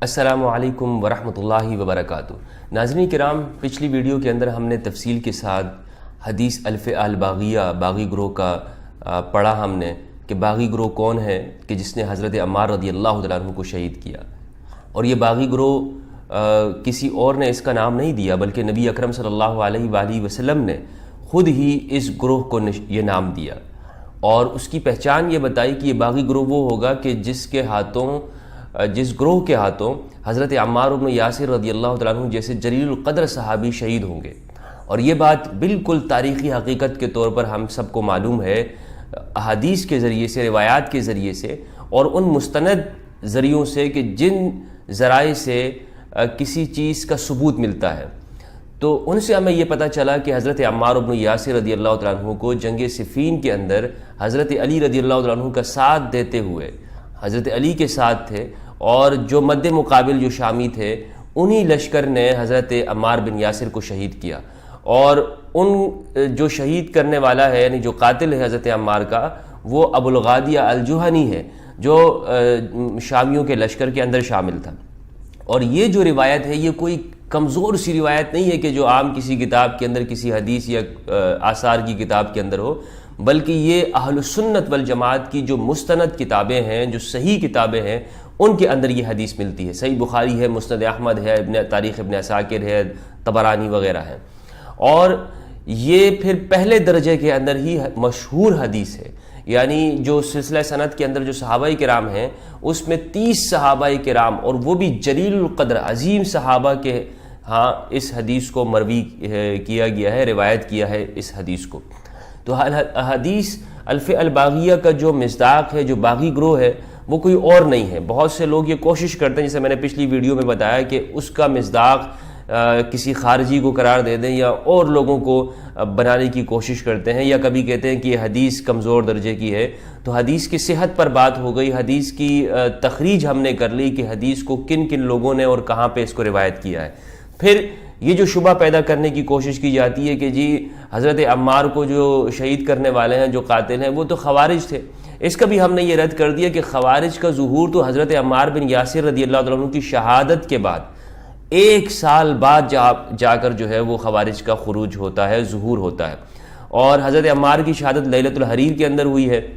السلام علیکم ورحمۃ اللہ وبرکاتہ۔ ناظرین کرام، پچھلی ویڈیو کے اندر ہم نے تفصیل کے ساتھ حدیث الفئہ الباغیہ باغی گروہ کا پڑھا ہم نے کہ باغی گروہ کون ہے کہ جس نے حضرت عمار رضی اللہ تعالیٰ عنہ کو شہید کیا، اور یہ باغی گروہ کسی اور نے اس کا نام نہیں دیا بلکہ نبی اکرم صلی اللہ علیہ وآلہ وسلم نے خود ہی اس گروہ کو یہ نام دیا، اور اس کی پہچان یہ بتائی کہ یہ باغی گروہ وہ ہوگا کہ جس گروہ کے ہاتھوں حضرت عمار بن یاسر رضی اللہ تعالیٰ عنہ جیسے جلیل القدر صحابی شہید ہوں گے۔ اور یہ بات بالکل تاریخی حقیقت کے طور پر ہم سب کو معلوم ہے، احادیث کے ذریعے سے، روایات کے ذریعے سے، اور ان مستند ذریعوں سے کہ جن ذرائع سے کسی چیز کا ثبوت ملتا ہے۔ تو ان سے ہمیں یہ پتہ چلا کہ حضرت عمار بن یاسر رضی اللہ تعالیٰ عنہ کو جنگ صفین کے اندر حضرت علی رضی اللہ تعالیٰ عنہ کا ساتھ دیتے ہوئے حضرت علی کے ساتھ تھے، اور جو مد مقابل جو شامی تھے انہی لشکر نے حضرت عمار بن یاسر کو شہید کیا، اور ان جو شہید کرنے والا ہے یعنی جو قاتل ہے حضرت عمار کا، وہ ابو الغادیہ الجہنی ہے جو شامیوں کے لشکر کے اندر شامل تھا۔ اور یہ جو روایت ہے یہ کوئی کمزور سی روایت نہیں ہے کہ جو عام کسی کتاب کے اندر، کسی حدیث یا آثار کی کتاب کے اندر ہو، بلکہ یہ اہل سنت والجماعت کی جو مستند کتابیں ہیں، جو صحیح کتابیں ہیں، ان کے اندر یہ حدیث ملتی ہے۔ صحیح بخاری ہے، مسند احمد ہے، تاریخ ابن عساکر ہے، طبرانی وغیرہ ہے، اور یہ پھر پہلے درجے کے اندر ہی مشہور حدیث ہے۔ یعنی جو سلسلہ سند کے اندر جو صحابہ کرام ہیں اس میں 30 صحابہ کرام، اور وہ بھی جلیل القدر عظیم صحابہ کے ہاں اس حدیث کو مروی کیا گیا ہے، روایت کیا ہے اس حدیث کو۔ تو حدیث الفئہ الباغیہ کا جو مصداق ہے، جو باغی گروہ ہے، وہ کوئی اور نہیں ہے۔ بہت سے لوگ یہ کوشش کرتے ہیں، جیسے میں نے پچھلی ویڈیو میں بتایا، کہ اس کا مصداق کسی خارجی کو قرار دے دیں یا اور لوگوں کو بنانے کی کوشش کرتے ہیں، یا کبھی کہتے ہیں کہ یہ حدیث کمزور درجے کی ہے۔ تو حدیث کی صحت پر بات ہو گئی، حدیث کی تخریج ہم نے کر لی کہ حدیث کو کن کن لوگوں نے اور کہاں پہ اس کو روایت کیا ہے۔ پھر یہ جو شبہ پیدا کرنے کی کوشش کی جاتی ہے کہ جی حضرت عمار کو جو شہید کرنے والے ہیں، جو قاتل ہیں، وہ تو خوارج تھے، اس کا بھی ہم نے یہ رد کر دیا کہ خوارج کا ظہور تو حضرت عمار بن یاسر رضی اللہ تعالیٰ عنہ کی شہادت کے بعد 1 سال بعد جا کر جو ہے وہ خوارج کا خروج ہوتا ہے، ظہور ہوتا ہے۔ اور حضرت عمار کی شہادت لیلۃ الحریر کے اندر ہوئی ہے،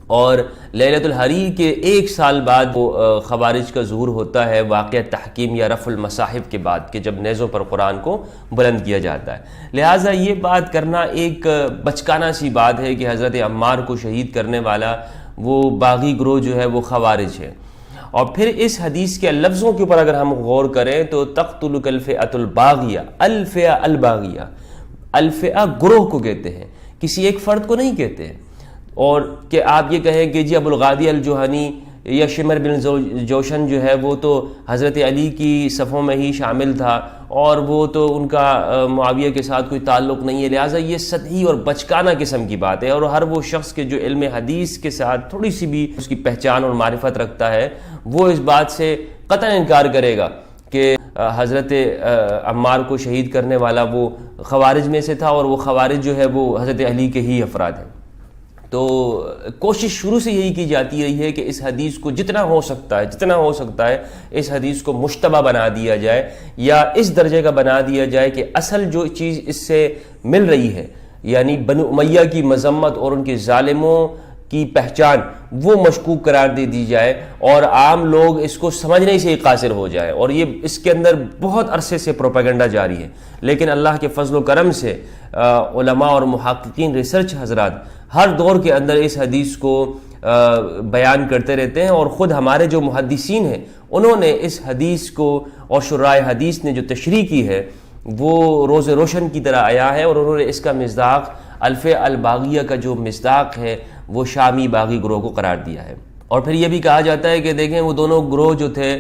اور لیلۃ الحریر کے 1 سال بعد وہ خوارج کا ظہور ہوتا ہے واقعہ تحکیم یا رفع المصاحف کے بعد، کہ جب نیزوں پر قرآن کو بلند کیا جاتا ہے۔ لہٰذا یہ بات کرنا ایک بچکانہ سی بات ہے کہ حضرت عمار کو شہید کرنے والا وہ باغی گروہ جو ہے وہ خوارج ہے۔ اور پھر اس حدیث کے لفظوں کے اوپر اگر ہم غور کریں تو تقتلک الفئۃ الباغیہ، الفئہ الباغیہ، الفئہ گروہ کو کہتے ہیں، کسی ایک فرد کو نہیں کہتے ہیں۔ اور کہ آپ یہ کہیں کہ جی ابو الغادیہ الجہنی یا شمر بن جوشن جو ہے وہ تو حضرت علی کی صفوں میں ہی شامل تھا، اور وہ تو ان کا معاویہ کے ساتھ کوئی تعلق نہیں ہے، لہٰذا یہ سطحی اور بچکانہ قسم کی بات ہے۔ اور ہر وہ شخص کے جو علم حدیث کے ساتھ تھوڑی سی بھی اس کی پہچان اور معرفت رکھتا ہے، وہ اس بات سے قطعا انکار کرے گا کہ حضرت عمار کو شہید کرنے والا وہ خوارج میں سے تھا، اور وہ خوارج جو ہے وہ حضرت علی کے ہی افراد ہیں۔ تو کوشش شروع سے یہی کی جاتی رہی ہے کہ اس حدیث کو جتنا ہو سکتا ہے اس حدیث کو مشتبہ بنا دیا جائے، یا اس درجے کا بنا دیا جائے کہ اصل جو چیز اس سے مل رہی ہے، یعنی بنو امیہ کی مذمت اور ان کے ظالموں کی پہچان، وہ مشکوک قرار دے دی جائے، اور عام لوگ اس کو سمجھنے سے ہی قاصر ہو جائے۔ اور یہ اس کے اندر بہت عرصے سے پروپیگنڈا جاری ہے، لیکن اللہ کے فضل و کرم سے علماء اور محققین، ریسرچ حضرات ہر دور کے اندر اس حدیث کو بیان کرتے رہتے ہیں، اور خود ہمارے جو محدثین ہیں انہوں نے اس حدیث کو، اور شراح حدیث نے جو تشریح کی ہے، وہ روز روشن کی طرح آیا ہے، اور انہوں نے اس کا مصداق الفئہ الباغیہ کا جو مصداق ہے وہ شامی باغی گروہ کو قرار دیا ہے۔ اور پھر یہ بھی کہا جاتا ہے کہ دیکھیں وہ دونوں گروہ جو تھے،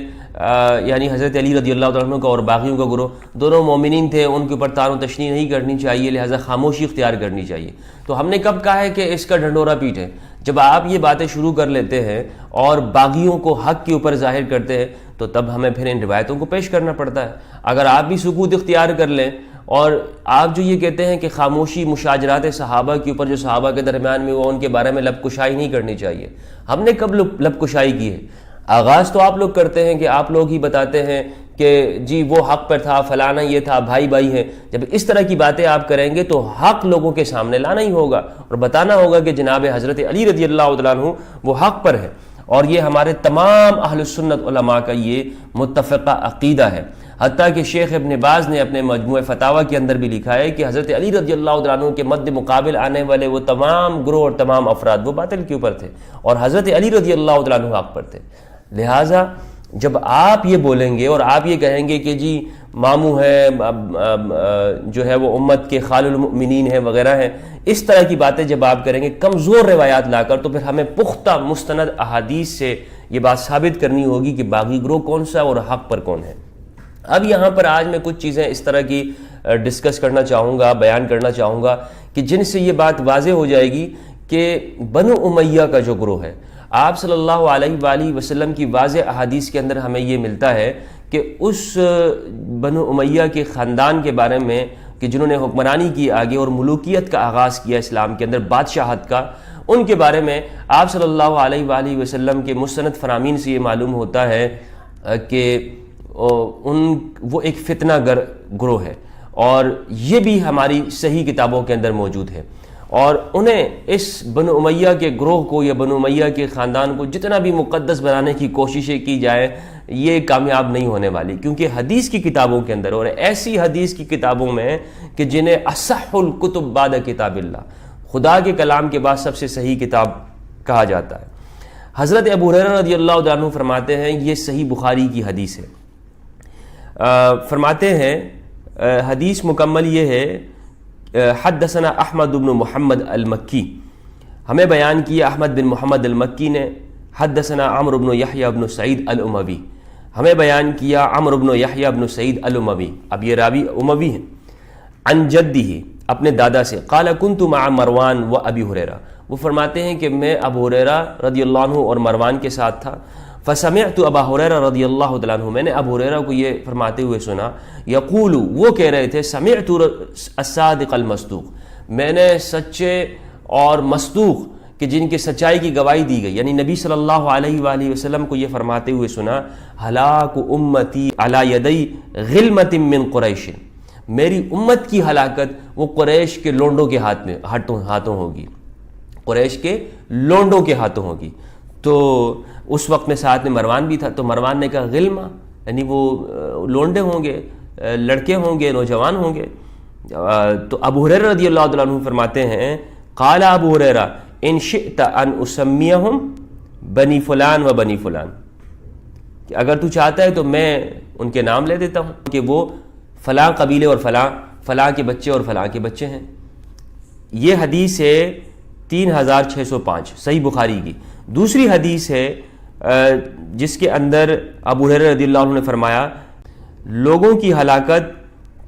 یعنی حضرت علی رضی اللہ تعالیٰ عنہ کا اور باغیوں کا گروہ، دونوں مومنین تھے، ان کے اوپر طعن و تشنیع نہیں کرنی چاہیے، لہٰذا خاموشی اختیار کرنی چاہیے۔ تو ہم نے کب کہا ہے کہ اس کا ڈھنڈورا پیٹیں؟ جب آپ یہ باتیں شروع کر لیتے ہیں اور باغیوں کو حق کے اوپر ظاہر کرتے ہیں، تو تب ہمیں پھر ان روایتوں کو پیش کرنا پڑتا ہے۔ اگر آپ بھی سکوت اختیار کر لیں، اور آپ جو یہ کہتے ہیں کہ خاموشی مشاجرات صحابہ کے اوپر، جو صحابہ کے درمیان میں وہ ان کے بارے میں لب کشائی نہیں کرنی چاہیے، ہم نے کب لب کشائی کی ہے؟ آغاز تو آپ لوگ کرتے ہیں کہ آپ لوگ ہی بتاتے ہیں کہ جی وہ حق پر تھا، فلانا یہ تھا، بھائی بھائی ہیں. جب اس طرح کی باتیں آپ کریں گے تو حق لوگوں کے سامنے لانا ہی ہوگا اور بتانا ہوگا کہ جناب حضرت علی رضی اللہ تعالیٰ عنہ وہ حق پر ہے. اور یہ ہمارے تمام اہل سنت علماء کا یہ متفقہ عقیدہ ہے. حتیٰ کہ شیخ ابن باز نے اپنے مجموع فتاویٰ کے اندر بھی لکھا ہے کہ حضرت علی رضی اللہ تعالیٰ عنہ کے مد مقابل آنے والے وہ تمام گروہ اور تمام افراد وہ باطل کے اوپر تھے اور حضرت علی رضی اللہ تعالیٰ عنہ حق پر تھے. لہٰذا جب آپ یہ بولیں گے اور آپ یہ کہیں گے کہ جی ماموں ہے جو ہے وہ امت کے خال المؤمنین ہیں وغیرہ ہیں، اس طرح کی باتیں جب آپ کریں گے کمزور روایات لا کر، تو پھر ہمیں پختہ مستند احادیث سے یہ بات ثابت کرنی ہوگی کہ باغی گروہ کون سا اور حق پر کون ہے. اب یہاں پر آج میں کچھ چیزیں اس طرح کی ڈسکس کرنا چاہوں گا، بیان کرنا چاہوں گا کہ جن سے یہ بات واضح ہو جائے گی کہ بنو امیہ کا جو گروہ ہے، آپ صلی اللہ علیہ وآلہ وسلم کی واضح احادیث کے اندر ہمیں یہ ملتا ہے کہ اس بنو امیہ کے خاندان کے بارے میں کہ جنہوں نے حکمرانی کی آگے اور ملوکیت کا آغاز کیا اسلام کے اندر، بادشاہت کا، ان کے بارے میں آپ صلی اللہ علیہ وآلہ وسلم کے مستند فرامین سے یہ معلوم ہوتا ہے کہ وہ ایک فتنہ گر گروہ ہے، اور یہ بھی ہماری صحیح کتابوں کے اندر موجود ہے. اور انہیں اس بنو امیہ کے گروہ کو یا بنو امیہ کے خاندان کو جتنا بھی مقدس بنانے کی کوششیں کی جائے یہ کامیاب نہیں ہونے والی، کیونکہ حدیث کی کتابوں کے اندر اور ایسی حدیث کی کتابوں میں کہ جنہیں اصح الکتب بعد کتاب اللہ، خدا کے کلام کے بعد سب سے صحیح کتاب کہا جاتا ہے. حضرت ابو ہریرہ رضی اللہ عنہ فرماتے ہیں، یہ صحیح بخاری کی حدیث ہے، فرماتے ہیں حدیث مکمل یہ ہے، حدثنا احمد بن محمد المکی، ہمیں بیان کیا احمد بن محمد المکی نے. حدثنا عمرو بن یحییٰ بن سعید الاموی، ہمیں بیان کیا عمرو بن یحییٰ بن سعید الاموی، اب یہ راوی اموی ہیں. عن جدہ، اپنے دادا سے. قال کنت مع مروان و ابی ہریرہ، وہ فرماتے ہیں کہ میں ابو ہریرہ رضی اللہ عنہ اور مروان کے ساتھ تھا. فسمعت ابا ہریرہ رضی اللہ تعالیٰ عنہ، میں نے ابو ہریرہ کو یہ فرماتے ہوئے سنا، یقول، وہ کہہ رہے تھے، سمعت الصادق المصدوق، میں نے سچے اور مصدوق کہ جن کی سچائی کی گواہی دی گئی، یعنی نبی صلی اللہ علیہ وآلہ وسلم کو یہ فرماتے ہوئے سنا، ہلاک امتی علی یدی غلمۃ من قریش، میری امت کی ہلاکت وہ قریش کے لونڈوں کے ہاتھوں ہوگی، قریش کے لونڈوں کے ہاتھوں ہوگی. تو اس وقت میں ساتھ میں مروان بھی تھا، تو مروان نے کہا غلمہ، یعنی وہ لونڈے ہوں گے، لڑکے ہوں گے، نوجوان ہوں گے. تو ابو ہریرہ رضی اللہ عنہ فرماتے ہیں، قال ابو ہریرہ ان شئت ان اسمیہم بنی فلان و بنی فلان، کہ اگر تو چاہتا ہے تو میں ان کے نام لے دیتا ہوں کہ وہ فلاں قبیلے اور فلاں کے بچے اور فلاں کے بچے ہیں. یہ حدیث ہے 3605 صحیح بخاری کی. دوسری حدیث ہے جس کے اندر ابو ہریرہ رضی اللہ عنہ نے فرمایا، لوگوں کی ہلاکت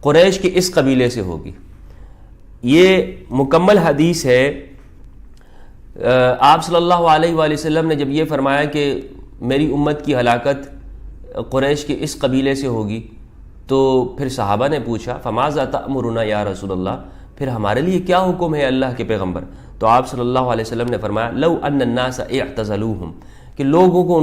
قریش کے اس قبیلے سے ہوگی. یہ مکمل حدیث ہے. آپ صلی اللہ علیہ وآلہ وسلم نے جب یہ فرمایا کہ میری امت کی ہلاکت قریش کے اس قبیلے سے ہوگی، تو پھر صحابہ نے پوچھا، فماذا تأمرنا یا رسول اللہ، پھر ہمارے لیے کیا حکم ہے اللہ کے پیغمبر؟ تو آپ صلی اللہ علیہ وسلم نے فرمایا، لو ان الناس اعتزلوہم، کہ لوگوں کو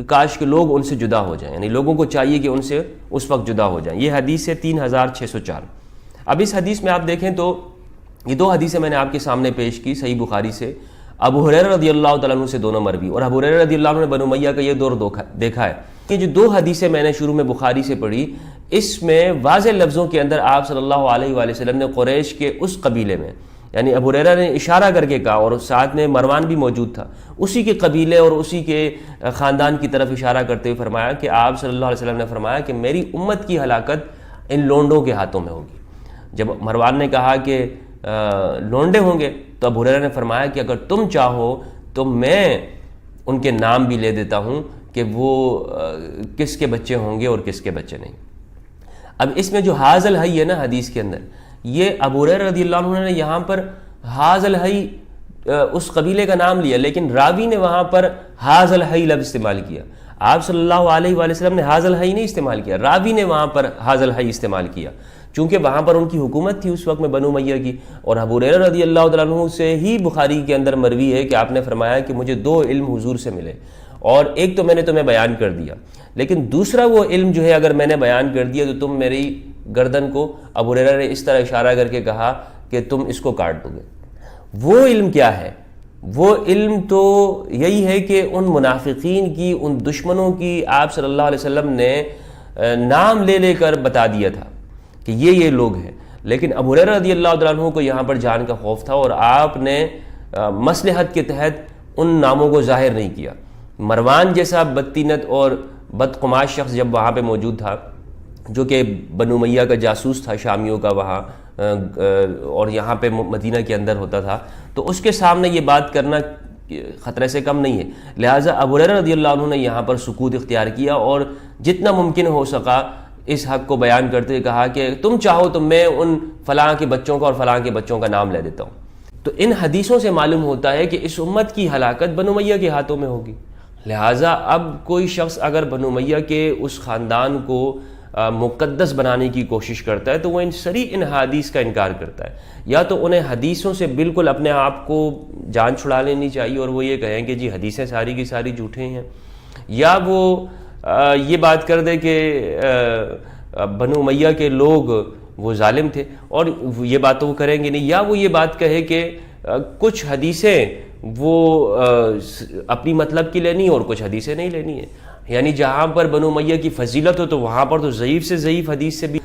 کاش کہ لوگ ان سے جدا ہو جائیں، یعنی لوگوں کو چاہیے کہ ان سے اس وقت جدا ہو جائیں. یہ حدیث ہے 3604. اب اس حدیث میں آپ دیکھیں تو یہ دو حدیثیں میں نے آپ کے سامنے پیش کی صحیح بخاری سے، ابو ہریرہ رضی اللہ تعالیٰ عنہ سے دونوں مروی، اور ابو ہریرہ رضی اللہ عنہ نے بنو امیہ کا یہ دور دیکھا ہے. کہ جو دو حدیثیں میں نے شروع میں بخاری سے پڑھی، اس میں واضح لفظوں کے اندر آپ صلی اللہ علیہ وآلہ وسلم نے قریش کے اس قبیلے میں، یعنی ابو ہریرہ نے اشارہ کر کے کہا اور ساتھ میں مروان بھی موجود تھا، اسی کے قبیلے اور اسی کے خاندان کی طرف اشارہ کرتے ہوئے فرمایا کہ آپ صلی اللہ علیہ وسلم نے فرمایا کہ میری امت کی ہلاکت ان لونڈوں کے ہاتھوں میں ہوگی. جب مروان نے کہا کہ لونڈے ہوں گے، تو ابو ہریرہ نے فرمایا کہ اگر تم چاہو تو میں ان کے نام بھی لے دیتا ہوں کہ وہ کس کے بچے ہوں گے اور کس کے بچے نہیں. اب اس میں جو حاض الحی ہے نا حدیث کے اندر، یہ ابو ہریرہ رضی اللہ عنہ نے یہاں پر حاض الحی اس قبیلے کا نام لیا، لیکن راوی نے وہاں پر حاض الحی لفظ استعمال کیا. آپ صلی اللہ علیہ وآلہ وسلم نے حاض الحی نہیں استعمال کیا، راوی نے وہاں پر حاض الحی استعمال کیا، چونکہ وہاں پر ان کی حکومت تھی اس وقت میں بنو امیہ کی. اور ابو ہریرہ رضی اللہ تعالیٰ عنہ سے ہی بخاری کے اندر مروی ہے کہ آپ نے فرمایا کہ مجھے دو علم حضور سے ملے، اور ایک تو میں نے تمہیں بیان کر دیا، لیکن دوسرا وہ علم جو ہے اگر میں نے بیان کر دیا تو تم میری گردن کو، ابو ہریرہ نے اس طرح اشارہ کر کے کہا کہ تم اس کو کاٹ دو گے۔ وہ علم کیا ہے؟ وہ علم تو یہی ہے کہ ان منافقین کی، ان دشمنوں کی آپ صلی اللہ علیہ وسلم نے نام لے لے کر بتا دیا تھا کہ یہ لوگ ہیں، لیکن ابو ہریرہ رضی اللہ تعالیٰ عنہ کو یہاں پر جان کا خوف تھا اور آپ نے مصلحت کے تحت ان ناموں کو ظاہر نہیں کیا۔ مروان جیسا بدطینت اور بدقماش شخص جب وہاں پہ موجود تھا، جو کہ بنو امیہ کا جاسوس تھا شامیوں کا وہاں، اور یہاں پہ مدینہ کے اندر ہوتا تھا، تو اس کے سامنے یہ بات کرنا خطرے سے کم نہیں ہے۔ لہٰذا ابو ہریرہ رضی اللہ عنہ نے یہاں پر سکوت اختیار کیا اور جتنا ممکن ہو سکا اس حق کو بیان کرتے ہوئے کہا کہ تم چاہو تو میں ان فلاں کے بچوں کا اور فلاں کے بچوں کا نام لے دیتا ہوں۔ تو ان حدیثوں سے معلوم ہوتا ہے کہ اس امت کی ہلاکت بنو امیہ کے ہاتھوں میں ہوگی۔ لہٰذا اب کوئی شخص اگر بنو امیہ کے اس خاندان کو مقدس بنانے کی کوشش کرتا ہے تو وہ ان حدیث کا انکار کرتا ہے، یا تو انہیں حدیثوں سے بالکل اپنے آپ کو جان چھڑا لینی چاہیے اور وہ یہ کہیں کہ جی حدیثیں ساری کی ساری جھوٹے ہیں، یا وہ یہ بات کر دے کہ بنو امیہ کے لوگ وہ ظالم تھے، اور یہ بات تو وہ کریں گے نہیں، یا وہ یہ بات کہے کہ کچھ حدیثیں وہ اپنی مطلب کی لینی اور کچھ حدیثیں نہیں لینی ہے، یعنی جہاں پر بنو امیہ کی فضیلت ہو تو وہاں پر تو ضعیف سے ضعیف حدیث سے بھی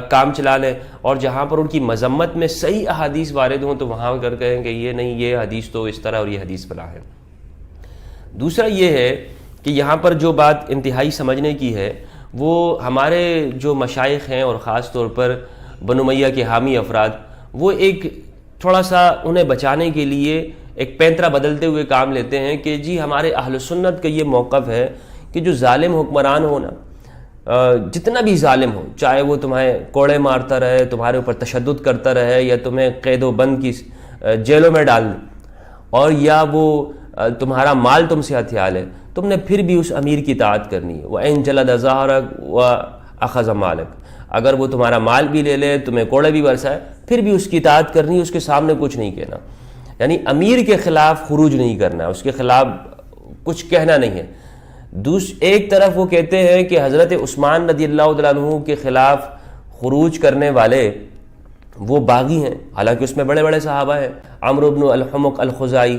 کام چلا لیں، اور جہاں پر ان کی مذمت میں صحیح احادیث وارد ہوں تو وہاں کر کہیں کہ یہ نہیں، یہ حدیث تو اس طرح اور یہ حدیث فلاں ہے۔ دوسرا یہ ہے کہ یہاں پر جو بات انتہائی سمجھنے کی ہے، وہ ہمارے جو مشائخ ہیں اور خاص طور پر بنو امیہ کے حامی افراد، وہ ایک تھوڑا سا انہیں بچانے کے لیے ایک پینترا بدلتے ہوئے کام لیتے ہیں کہ جی ہمارے اہل سنت کا یہ موقف ہے کہ جو ظالم حکمران ہو نا، جتنا بھی ظالم ہو، چاہے وہ تمہیں کوڑے مارتا رہے، تمہارے اوپر تشدد کرتا رہے، یا تمہیں قید و بند کی جیلوں میں ڈال دے، اور یا وہ تمہارا مال تم سے ہتھیال ہے، تم نے پھر بھی اس امیر کی اطاعت کرنی ہے۔ وَإِن جَلَدَ ظَهْرَكَ وَأَخَذَ مَالَكَ، اگر وہ تمہارا مال بھی لے لے، تمہیں کوڑے بھی برسائے، پھر بھی اس کی اطاعت کرنی ہے، اس کے سامنے کچھ نہیں کہنا، یعنی امیر کے خلاف خروج نہیں کرنا، اس کے خلاف کچھ کہنا نہیں ہے۔ ایک طرف وہ کہتے ہیں کہ حضرت عثمان رضی اللہ تعالیٰ عنہ کے خلاف خروج کرنے والے وہ باغی ہیں، حالانکہ اس میں بڑے بڑے صحابہ ہیں، عمرو بن الحمق الخزائی،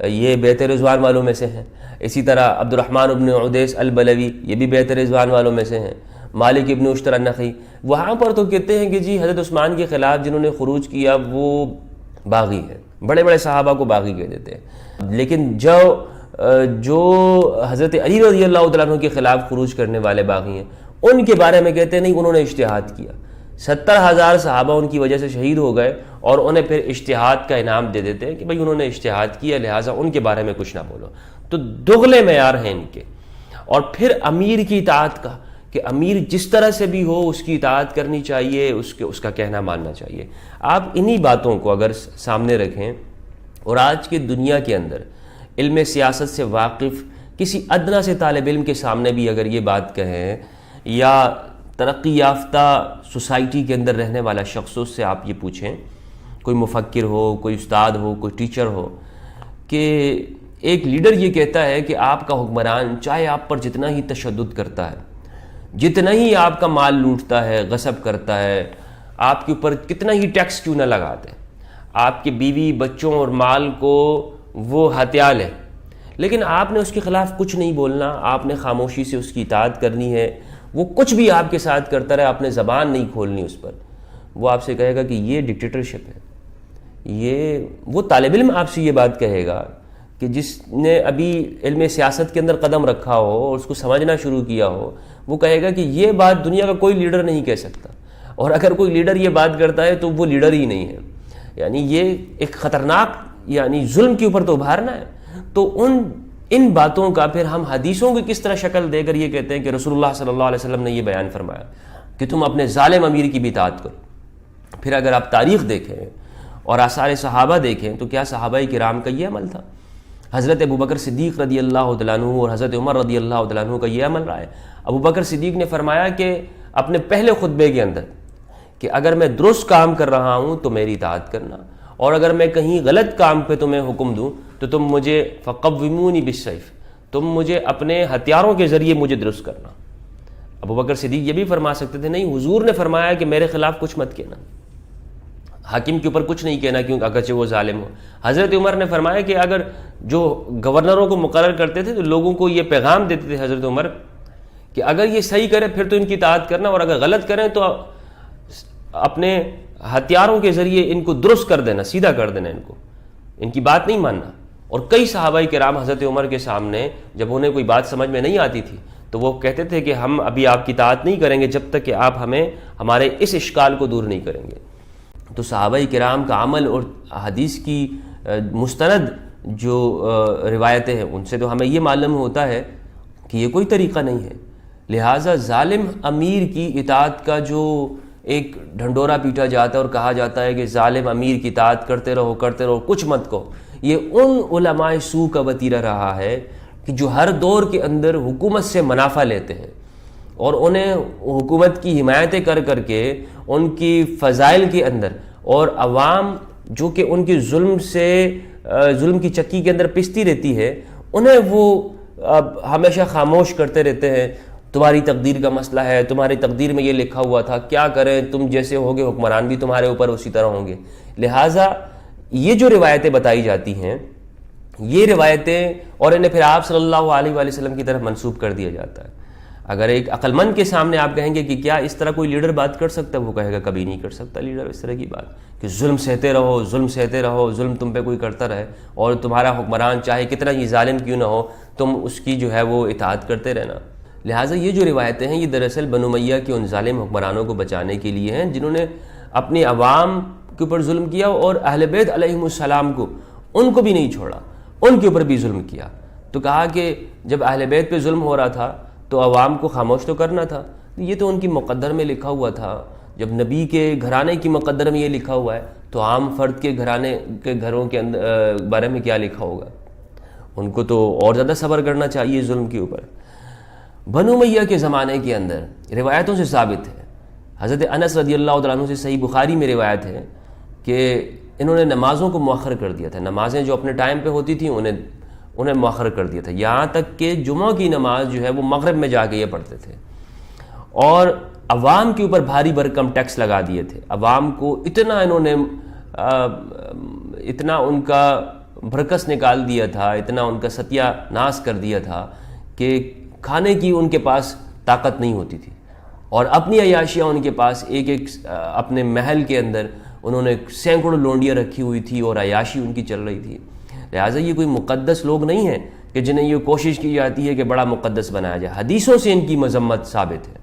یہ بیعت رضوان والوں میں سے ہیں، اسی طرح عبد الرحمن بن عدیس البلوی، یہ بھی بیعت رضوان والوں میں سے ہیں، مالک ابن اشتر النخعی۔ وہاں پر تو کہتے ہیں کہ جی حضرت عثمان کے خلاف جنہوں نے خروج کیا وہ باغی ہیں، بڑے بڑے صحابہ کو باغی کہہ دیتے ہیں، لیکن جو حضرت علی رضی اللہ تعالیٰ عنہ کے خلاف خروج کرنے والے باغی ہیں، ان کے بارے میں کہتے ہیں نہیں، انہوں نے اجتہاد کیا، 70,000 صحابہ ان کی وجہ سے شہید ہو گئے، اور انہیں پھر اجتہاد کا انعام دے دیتے ہیں کہ بھئی انہوں نے اجتہاد کیا، لہٰذا ان کے بارے میں کچھ نہ بولو۔ تو دغلے معیار ہیں ان کے۔ اور پھر امیر کی اطاعت کا، کہ امیر جس طرح سے بھی ہو اس کی اطاعت کرنی چاہیے، اس کا کہنا ماننا چاہیے۔ آپ انہی باتوں کو اگر سامنے رکھیں، اور آج کی دنیا کے اندر علم سیاست سے واقف کسی ادنا سے طالب علم کے سامنے بھی اگر یہ بات کہیں، یا ترقی یافتہ سوسائٹی کے اندر رہنے والا شخص سے آپ یہ پوچھیں، کوئی مفکر ہو، کوئی استاد ہو، کوئی ٹیچر ہو، کہ ایک لیڈر یہ کہتا ہے کہ آپ کا حکمران چاہے آپ پر جتنا ہی تشدد کرتا ہے، جتنا ہی آپ کا مال لوٹتا ہے، غصب کرتا ہے، آپ کے اوپر کتنا ہی ٹیکس کیوں نہ لگاتے، آپ کے بیوی بچوں اور مال کو وہ ہتھیال ہے، لیکن آپ نے اس کے خلاف کچھ نہیں بولنا، آپ نے خاموشی سے اس کی اطاعت کرنی ہے، وہ کچھ بھی آپ کے ساتھ کرتا رہے، آپ نے زبان نہیں کھولنی اس پر، وہ آپ سے کہے گا کہ یہ ڈکٹیٹرشپ ہے۔ وہ طالب علم آپ سے یہ بات کہے گا کہ جس نے ابھی علم سیاست کے اندر قدم رکھا ہو اور اس کو سمجھنا شروع کیا ہو، وہ کہے گا کہ یہ بات دنیا کا کوئی لیڈر نہیں کہہ سکتا، اور اگر کوئی لیڈر یہ بات کرتا ہے تو وہ لیڈر ہی نہیں ہے۔ یعنی یہ ایک خطرناک ظلم کے اوپر تو ابھارنا ہے۔ تو ان باتوں کا پھر ہم حدیثوں کی کس طرح شکل دے کر یہ کہتے ہیں کہ رسول اللہ صلی اللہ علیہ وسلم نے یہ بیان فرمایا کہ تم اپنے ظالم امیر کی بھی اطاعت کرو۔ پھر اگر آپ تاریخ دیکھیں اور آثار صحابہ دیکھیں تو کیا صحابہ کرام کا یہ عمل تھا؟ حضرت ابوبکر صدیق رضی اللہ تعالیٰ عنہ اور حضرت عمر رضی اللہ تعالیٰ عنہ کا یہ عمل رہا ہے۔ ابوبکر صدیق نے فرمایا کہ اپنے پہلے خطبے کے اندر کہ اگر میں درست کام کر رہا ہوں تو میری اطاعت کرنا، اور اگر میں کہیں غلط کام پہ تمہیں حکم دوں تو تم مجھے فقومونی بالسیف، تم مجھے اپنے ہتھیاروں کے ذریعے مجھے درست کرنا۔ ابو بکر صدیق یہ بھی فرما سکتے تھے، نہیں، حضور نے فرمایا کہ میرے خلاف کچھ مت کہنا، حاکم کے اوپر کچھ نہیں کہنا، کیونکہ اگرچہ وہ ظالم ہو۔ حضرت عمر نے فرمایا کہ اگر جو گورنروں کو مقرر کرتے تھے تو لوگوں کو یہ پیغام دیتے تھے حضرت عمر کہ اگر یہ صحیح کرے پھر تو ان کی اطاعت کرنا، اور اگر غلط کریں تو اپنے ہتھیاروں کے ذریعے ان کو درست کر دینا، سیدھا کر دینا، ان کی بات نہیں ماننا۔ اور کئی صحابہ کرام حضرت عمر کے سامنے جب انہیں کوئی بات سمجھ میں نہیں آتی تھی تو وہ کہتے تھے کہ ہم ابھی آپ کی اطاعت نہیں کریں گے جب تک کہ آپ ہمیں ہمارے اس اشکال کو دور نہیں کریں گے۔ تو صحابہ کرام کا عمل اور حدیث کی مستند جو روایتیں ہیں ان سے تو ہمیں یہ معلوم ہوتا ہے کہ یہ کوئی طریقہ نہیں ہے۔ لہٰذا ظالم امیر کی اطاعت کا جو ایک ڈھنڈورا پیٹا جاتا ہے اور کہا جاتا ہے کہ ظالم امیر کی اطاعت کرتے رہو کچھ مت کہو، یہ ان علماء سو کا وتیرہ رہا ہے کہ جو ہر دور کے اندر حکومت سے منافع لیتے ہیں اور انہیں حکومت کی حمایتیں کر کے ان کی فضائل کے اندر، اور عوام جو کہ ان کی ظلم کی چکی کے اندر پستی رہتی ہے، انہیں وہ ہمیشہ خاموش کرتے رہتے ہیں۔ تمہاری تقدیر کا مسئلہ ہے، تمہاری تقدیر میں یہ لکھا ہوا تھا، کیا کریں، تم جیسے ہوگے حکمران بھی تمہارے اوپر اسی طرح ہوں گے۔ لہٰذا یہ جو روایتیں بتائی جاتی ہیں، یہ روایتیں، اور انہیں پھر آپ صلی اللہ علیہ وآلہ وسلم کی طرف منسوب کر دیا جاتا ہے۔ اگر ایک عقل مند کے سامنے آپ کہیں گے کہ کیا اس طرح کوئی لیڈر بات کر سکتا ہے، وہ کہے گا کبھی نہیں کر سکتا لیڈر اس طرح کی بات، کہ ظلم سہتے رہو، ظلم تم پہ کوئی کرتا رہے، اور تمہارا حکمران چاہے کتنا ہی ظالم کیوں نہ ہو، تم اس کی جو ہے وہ اطاعت کرتے رہنا۔ لہٰذا یہ جو روایتیں ہیں یہ دراصل بنو امیہ کے ان ظالم حکمرانوں کو بچانے کے لیے ہیں جنہوں نے اپنی عوام کے اوپر ظلم کیا، اور اہل بیت علیہم السلام کو، ان کو بھی نہیں چھوڑا، ان کے اوپر بھی ظلم کیا۔ تو کہا کہ جب اہل بیت پہ ظلم ہو رہا تھا تو عوام کو خاموش تو کرنا تھا، یہ تو ان کی مقدر میں لکھا ہوا تھا۔ جب نبی کے گھرانے کی مقدر میں یہ لکھا ہوا ہے تو عام فرد کے گھرانے کے گھروں کے بارے میں کیا لکھا ہوگا؟ ان کو تو اور زیادہ صبر کرنا چاہیے ظلم کے اوپر۔ بنو امیہ کے زمانے کے اندر روایتوں سے ثابت ہے، حضرت انس رضی اللہ تعالیٰ عنہ سے صحیح بخاری میں روایت ہے کہ انہوں نے نمازوں کو مؤخر کر دیا تھا، نمازیں جو اپنے ٹائم پہ ہوتی تھیں انہیں مؤخر کر دیا تھا، یہاں تک کہ جمعہ کی نماز جو ہے وہ مغرب میں جا کے یہ پڑھتے تھے، اور عوام کے اوپر بھاری بھرکم ٹیکس لگا دیے تھے۔ عوام کو اتنا انہوں نے اتنا ان کا بھرکس نکال دیا تھا، اتنا ان کا ستیہ ناش کر دیا تھا کہ کھانے کی ان کے پاس طاقت نہیں ہوتی تھی، اور اپنی عیاشیاں ان کے پاس ایک اپنے محل کے اندر انہوں نے سینکڑوں لونڈیاں رکھی ہوئی تھی اور عیاشی ان کی چل رہی تھی۔ لہٰذا یہ کوئی مقدس لوگ نہیں ہیں کہ جنہیں یہ کوشش کی جاتی ہے کہ بڑا مقدس بنایا جائے، حدیثوں سے ان کی مذمت ثابت ہے۔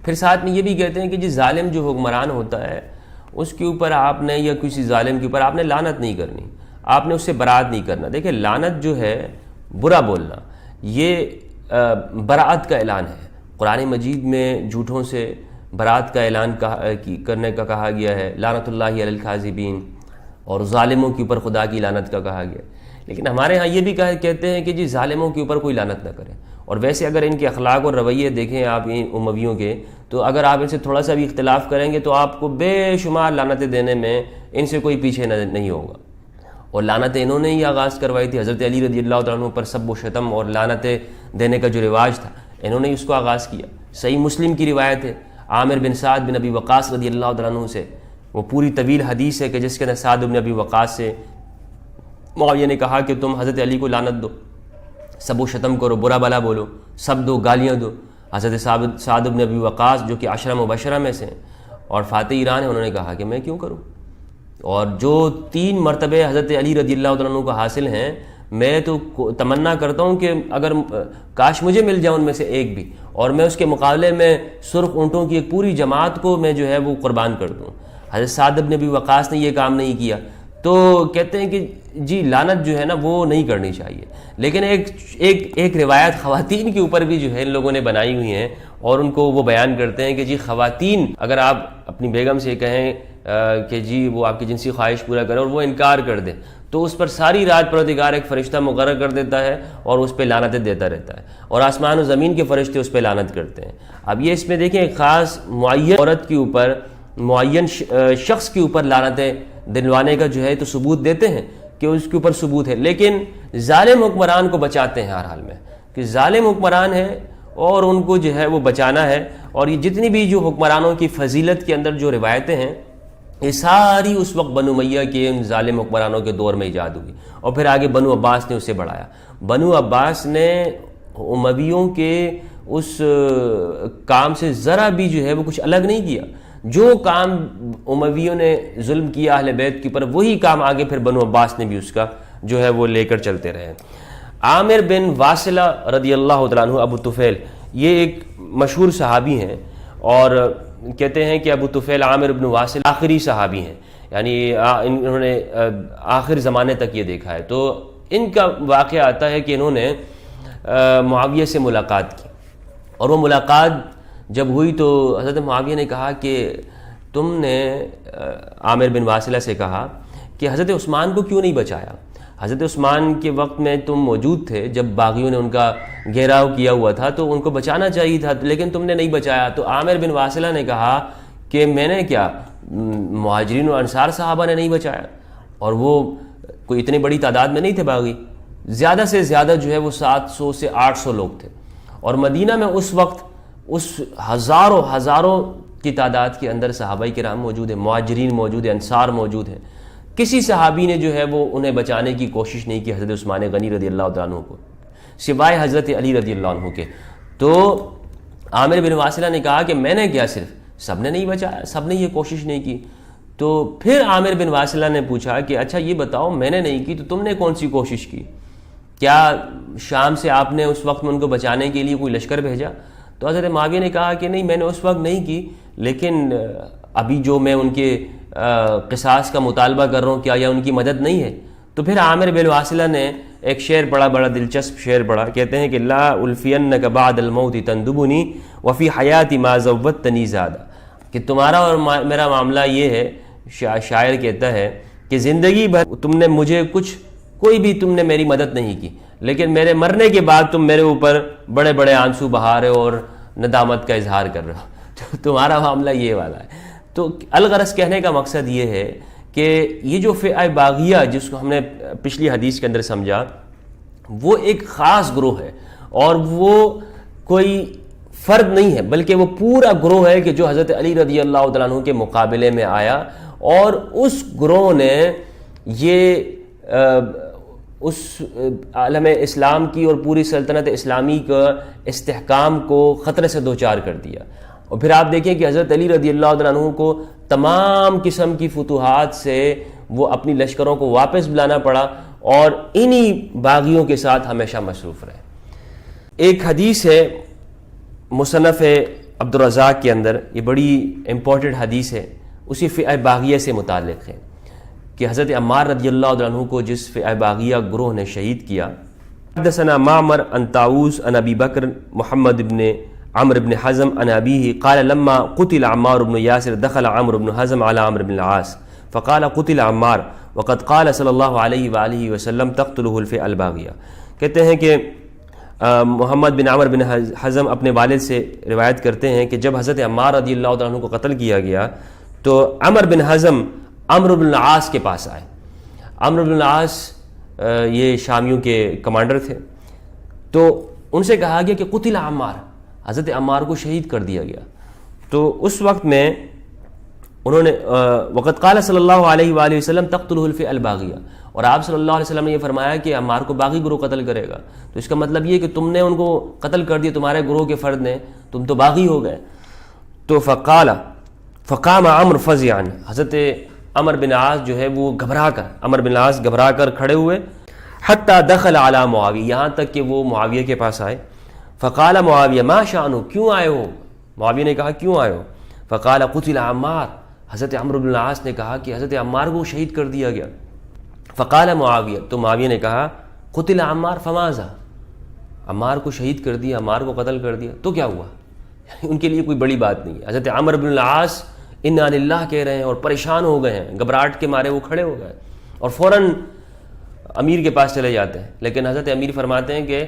پھر ساتھ میں یہ بھی کہتے ہیں کہ جس ظالم جو حکمران ہوتا ہے اس کے اوپر آپ نے، یا کسی ظالم کے اوپر آپ نے لعنت نہیں کرنی، آپ نے اس سے برات نہیں کرنا۔ دیکھیں، لعنت جو ہے، برا بولنا، یہ برات کا اعلان ہے۔ قرآن مجید میں جھوٹوں سے برات کا اعلان کرنے کا کہا گیا ہے، لعنت اللہ علی الکاذبین، اور ظالموں کے اوپر خدا کی لعنت کا کہا گیا۔ لیکن ہمارے ہاں یہ بھی کہتے ہیں کہ جی ظالموں کے اوپر کوئی لعنت نہ کرے۔ اور ویسے اگر ان کے اخلاق اور رویے دیکھیں آپ امویوں کے، تو اگر آپ ان سے تھوڑا سا بھی اختلاف کریں گے تو آپ کو بے شمار لعنتیں دینے میں ان سے کوئی پیچھے نہیں ہوگا۔ اور لعنتیں انہوں نے ہی آغاز کروائی تھی، حضرت علی رضی اللہ تعالیٰ عنہ پر سب و شتم اور لعنتیں دینے کا جو رواج تھا انہوں نے اس کو آغاز کیا۔ صحیح مسلم کی روایت ہے عامر بن سعد بن ابی وقاص رضی اللہ تعالیٰ عنہ سے، وہ پوری طویل حدیث ہے کہ جس کے اندر سعد بن ابی وقاص سے معاویہ نے کہا کہ تم حضرت علی کو لعنت دو، سب و شتم کرو، برا بلا بولو، سب دو، گالیاں دو۔ حضرت سعد بن ابی وقاص جو کہ عشرہ مبشرہ میں سے ہیں اور فاتح ایران ہیں، انہوں نے کہا کہ میں کیوں کروں، اور جو 3 مرتبے حضرت علی رضی اللہ تعالیٰ عنہ کو حاصل ہیں، میں تو تمنا کرتا ہوں کہ اگر کاش مجھے مل جائے ان میں سے ایک بھی، اور میں اس کے مقابلے میں سرخ اونٹوں کی ایک پوری جماعت کو میں جو ہے وہ قربان کر دوں۔ حضرت سعد بن ابی وقاص نے یہ کام نہیں کیا، تو کہتے ہیں کہ جی لعنت جو ہے نا وہ نہیں کرنی چاہیے۔ لیکن ایک روایت خواتین کے اوپر بھی جو ہے ان لوگوں نے بنائی ہوئی ہیں، اور ان کو وہ بیان کرتے ہیں کہ جی خواتین، اگر آپ اپنی بیگم سے کہیں کہ جی وہ آپ کی جنسی خواہش پورا کرے اور وہ انکار کر دے، تو اس پر ساری رات پروردگار ایک فرشتہ مقرر کر دیتا ہے اور اس پہ لعنتیں دیتا رہتا ہے، اور آسمان و زمین کے فرشتے اس پہ لعنت کرتے ہیں۔ اب یہ اس میں دیکھیں ایک خاص معین عورت کے اوپر، معین شخص کے اوپر لعنتیں دلوانے کا جو ہے تو ثبوت دیتے ہیں کہ اس کے اوپر ثبوت ہے، لیکن ظالم حکمران کو بچاتے ہیں ہر حال میں، کہ ظالم حکمران ہے اور ان کو جو ہے وہ بچانا ہے. اور یہ جتنی بھی جو حکمرانوں کی فضیلت کے اندر جو روایتیں ہیں، یہ ساری اس وقت بنو امیہ کے ان ظالم حکمرانوں کے دور میں ایجاد ہوئی، اور پھر آگے بنو عباس نے اسے بڑھایا. بنو عباس نے امویوں کے اس کام سے ذرا بھی جو ہے وہ کچھ الگ نہیں کیا. جو کام امویوں نے ظلم کیا اہل بیت کے اوپر، وہی کام آگے پھر بنو عباس نے بھی اس کا جو ہے وہ لے کر چلتے رہے. عامر بن واصلہ رضی اللہ تعالیٰ عنہ، ابو طفیل، یہ ایک مشہور صحابی ہیں، اور کہتے ہیں کہ ابو طفیل عامر بن واصلہ آخری صحابی ہیں، یعنی انہوں نے آخر زمانے تک یہ دیکھا ہے. تو ان کا واقعہ آتا ہے کہ انہوں نے معاویہ سے ملاقات کی، اور وہ ملاقات جب ہوئی تو حضرت معاویہ نے کہا کہ تم نے عامر بن واصلہ سے کہا کہ حضرت عثمان کو کیوں نہیں بچایا؟ حضرت عثمان کے وقت میں تم موجود تھے جب باغیوں نے ان کا گھیراؤ کیا ہوا تھا، تو ان کو بچانا چاہیے تھا، لیکن تم نے نہیں بچایا. تو عامر بن واصلہ نے کہا کہ میں نے کیا، مہاجرین و انصار صحابہ نے نہیں بچایا، اور وہ کوئی اتنی بڑی تعداد میں نہیں تھے باغی، زیادہ سے زیادہ جو ہے وہ 700 سے 800 لوگ تھے. اور مدینہ میں اس وقت اس ہزاروں کی تعداد کے اندر صحابہ کرام موجود ہیں، مہاجرین موجود ہیں، انصار موجود ہیں. کسی صحابی نے جو ہے وہ انہیں بچانے کی کوشش نہیں کی حضرت عثمان غنی رضی اللہ تعالیٰ عنہ کو، سوائے حضرت علی رضی اللہ عنہ کے. تو عامر بن واصلہ نے کہا کہ میں نے کیا، صرف سب نے نہیں بچایا، سب نے یہ کوشش نہیں کی. تو پھر عامر بن واصلہ نے پوچھا کہ اچھا یہ بتاؤ، میں نے نہیں کی تو تم نے کون سی کوشش کی؟ کیا شام سے آپ نے اس وقت میں ان کو بچانے کے لیے کوئی لشکر بھیجا؟ تو حضرت معاویہ نے کہا کہ نہیں، میں نے اس وقت نہیں کی، لیکن ابھی جو میں ان کے قصاص کا مطالبہ کر رہا ہوں، کیا یہ ان کی مدد نہیں ہے؟ تو پھر عامر بن واصلہ نے ایک شعر پڑھا، بڑا دلچسپ شعر پڑھا. کہتے ہیں کہ لا الفینک بعد الموت تندبنی وفی حیاتی ما زودتنی زادہ، کہ تمہارا اور میرا معاملہ یہ ہے، شاعر کہتا ہے کہ زندگی بھر تم نے مجھے کوئی بھی تم نے میری مدد نہیں کی، لیکن میرے مرنے کے بعد تم میرے اوپر بڑے بڑے آنسو بہا رہے ہو اور ندامت کا اظہار کر رہے ہو. تمہارا معاملہ یہ والا ہے. تو الغرض کہنے کا مقصد یہ ہے کہ یہ جو فئہ باغیہ جس کو ہم نے پچھلی حدیث کے اندر سمجھا، وہ ایک خاص گروہ ہے، اور وہ کوئی فرد نہیں ہے، بلکہ وہ پورا گروہ ہے کہ جو حضرت علی رضی اللہ تعالیٰ عنہ کے مقابلے میں آیا، اور اس گروہ نے یہ اس عالم اسلام کی اور پوری سلطنت اسلامی کا استحکام کو خطرے سے دوچار کر دیا. اور پھر آپ دیکھیں کہ حضرت علی رضی اللہ تعالیٰ عنہ کو تمام قسم کی فتوحات سے وہ اپنی لشکروں کو واپس بلانا پڑا، اور انہی باغیوں کے ساتھ ہمیشہ مصروف رہے. ایک حدیث ہے مصنف عبدالرزاق کے اندر، یہ بڑی امپورٹنٹ حدیث ہے، اسی فئہ باغیہ سے متعلق ہے، کہ حضرت عمار رضی اللہ عنہ کو جس فئہ باغیہ گروہ نے شہید کیا. حدثنا معمر عن طاووس عن ابی بکر محمد بن عمرو بن حزم عن ابیہ قال لما قتل عمار بن یاسر دخل عمرو بن حزم على عمرو بن العاص فقال قتل عمار وقد قال صلی اللہ علیہ وآلہ وسلم تقتله الفئہ الباغیہ. کہتے ہیں کہ محمد بن عمر بن حزم اپنے والد سے روایت کرتے ہیں کہ جب حضرت عمار رضی اللہ عنہ کو قتل کیا گیا تو عمر بن حزم عمرو بن العاص کے پاس آئے. عمرو بن العاص یہ شامیوں کے کمانڈر تھے. تو ان سے کہا گیا کہ قتل عمار، حضرت عمار کو شہید کر دیا گیا. تو اس وقت میں انہوں نے وقت قال صلی اللہ علیہ وآلہ وسلم تقتلہ الفئہ الباغیہ، اور آپ صلی اللہ علیہ وسلم نے یہ فرمایا کہ عمار کو باغی گروہ قتل کرے گا. تو اس کا مطلب یہ کہ تم نے ان کو قتل کر دیا، تمہارے گروہ کے فرد نے، تم تو باغی ہو گئے. تو فقام عمرو فزعا، حضرت عمر بن عاص جو ہے وہ گھبرا کر کھڑے ہوئے. حتی دخل علی معاویہ، یہاں تک کہ وہ معاویہ کے پاس آئے. فقال معاویہ ما شأنہ، کیوں آئے ہو؟ معاویہ نے کہا کیوں آئے ہو؟ فقال قتل عمار، حضرت عمرو بن العاص نے کہا کہ حضرت عمار کو شہید کر دیا گیا. فقال معاویہ، تو معاویہ نے کہا قتل عمار فماذا، عمار کو شہید کر دیا، عمار کو قتل کر دیا تو کیا ہوا؟ ان کے لیے کوئی بڑی بات نہیں ہے. حضرت عمرو بن العاص انا للہ کہہ رہے ہیں اور پریشان ہو گئے ہیں، گھبراہٹ کے مارے وہ کھڑے ہو گئے اور فوراً امیر کے پاس چلے جاتے ہیں. لیکن حضرت امیر فرماتے ہیں کہ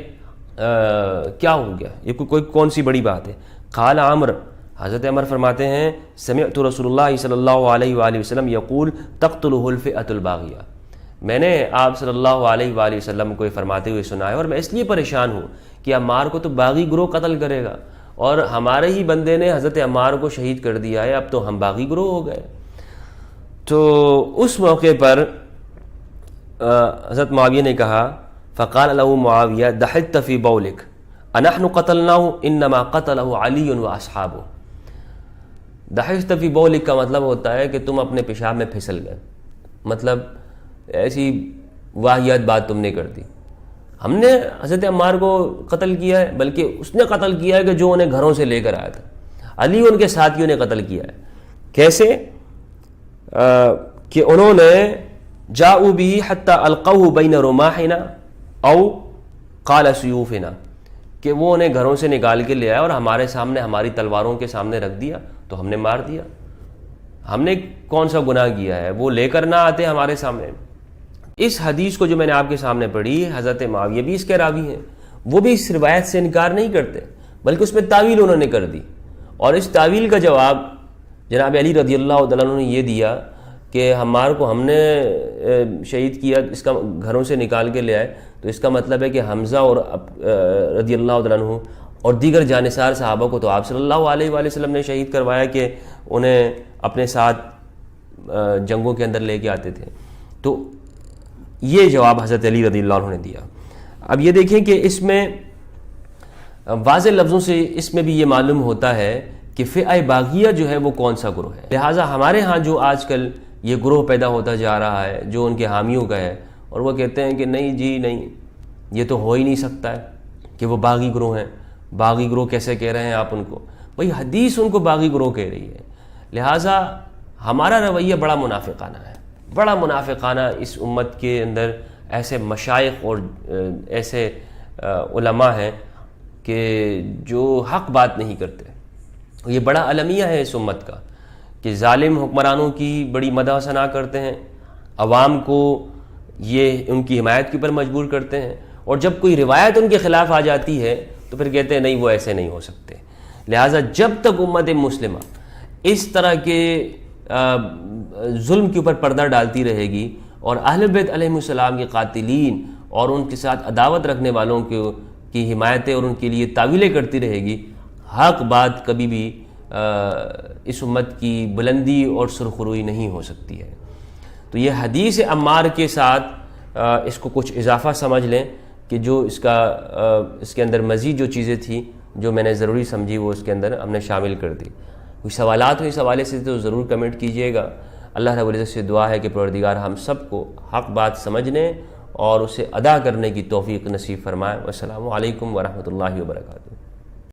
کیا ہو گیا، یہ کوئی کون سی بڑی بات ہے؟ قال عمرو، حضرت عمر فرماتے ہیں سمعت رسول اللہ صلی اللہ علیہ وآلہ وسلم یقول تقتلہ الفئۃ الباغیہ، میں نے آپ صلی اللہ علیہ وآلہ وسلم کو یہ فرماتے ہوئے سنا ہے، اور میں اس لیے پریشان ہوں کہ عمار کو تو باغی گروہ قتل کرے گا، اور ہمارے ہی بندے نے حضرت عمار کو شہید کر دیا ہے، اب تو ہم باغی گروہ ہو گئے۔ تو اس موقع پر حضرت معاویہ نے کہا، فقال له معاویہ دحت فی بولک انحن قتلناه انما قتله علی واصحابہ۔ دحت فی بولک کا مطلب ہوتا ہے کہ تم اپنے پیشاب میں پھسل گئے، مطلب ایسی واہیات بات تم نے کر دی۔ ہم نے حضرت عمار کو قتل کیا ہے، بلکہ اس نے قتل کیا ہے کہ جو انہیں گھروں سے لے کر آیا تھا، علی ان کے ساتھیوں نے قتل کیا ہے۔ کیسے؟ کہ انہوں نے جاؤ بھی حتی القوہ بین رماحنا او قال سیوفنا، کہ وہ انہیں گھروں سے نکال کے لے آیا اور ہمارے سامنے، ہماری تلواروں کے سامنے رکھ دیا تو ہم نے مار دیا۔ ہم نے کون سا گناہ کیا ہے؟ وہ لے کر نہ آتے ہمارے سامنے۔ اس حدیث کو جو میں نے آپ کے سامنے پڑھی، حضرت معاویہ بھی اس کے راوی ہیں، وہ بھی اس روایت سے انکار نہیں کرتے، بلکہ اس میں تعویل انہوں نے کر دی، اور اس تعویل کا جواب جناب علی رضی اللہ تعالیٰ عنہ نے یہ دیا کہ ہمار کو ہم نے شہید کیا، اس کا گھروں سے نکال کے لے آئے، تو اس کا مطلب ہے کہ حمزہ اور رضی اللہ تعالیٰ عنہ اور دیگر جانثار صحابہ کو تو آپ صلی اللہ علیہ وآلہ وسلم نے شہید کروایا کہ انہیں اپنے ساتھ جنگوں کے اندر لے کے آتے تھے۔ تو یہ جواب حضرت علی رضی اللہ عنہ نے دیا۔ اب یہ دیکھیں کہ اس میں واضح لفظوں سے اس میں بھی یہ معلوم ہوتا ہے کہ فئہ باغیہ جو ہے وہ کون سا گروہ ہے۔ لہٰذا ہمارے ہاں جو آج کل یہ گروہ پیدا ہوتا جا رہا ہے جو ان کے حامیوں کا ہے، اور وہ کہتے ہیں کہ نہیں جی نہیں، یہ تو ہو ہی نہیں سکتا ہے کہ وہ باغی گروہ ہیں، باغی گروہ کیسے کہہ رہے ہیں آپ ان کو؟ بھئی حدیث ان کو باغی گروہ کہہ رہی ہے۔ لہٰذا ہمارا رویہ بڑا منافقانہ ہے، بڑا منافقانہ اس امت کے اندر ایسے مشائخ اور ایسے علماء ہیں کہ جو حق بات نہیں کرتے۔ یہ بڑا المیہ ہے اس امت کا کہ ظالم حکمرانوں کی بڑی مدح ثنا کرتے ہیں، عوام کو یہ ان کی حمایت کے اوپر مجبور کرتے ہیں، اور جب کوئی روایت ان کے خلاف آ جاتی ہے تو پھر کہتے ہیں نہیں وہ ایسے نہیں ہو سکتے۔ لہٰذا جب تک امت مسلمہ اس طرح کے ظلم کے اوپر پردہ ڈالتی رہے گی اور اہل بیت علیہم السلام کے قاتلین اور ان کے ساتھ عداوت رکھنے والوں کی حمایتیں اور ان کے لیے تعویلیں کرتی رہے گی، حق بات کبھی بھی اس امت کی بلندی اور سرخروئی نہیں ہو سکتی ہے۔ تو یہ حدیث عمار کے ساتھ اس کو کچھ اضافہ سمجھ لیں کہ جو اس کے اندر مزید جو چیزیں تھیں جو میں نے ضروری سمجھی وہ اس کے اندر ہم نے شامل کر دی۔ کوئی سوالات ہو اس حوالے سے تو ضرور کمنٹ کیجئے گا۔ اللہ رب العزت سے دعا ہے کہ پروردگار ہم سب کو حق بات سمجھنے اور اسے ادا کرنے کی توفیق نصیب فرمائے۔ والسلام علیکم ورحمۃ اللہ وبرکاتہ۔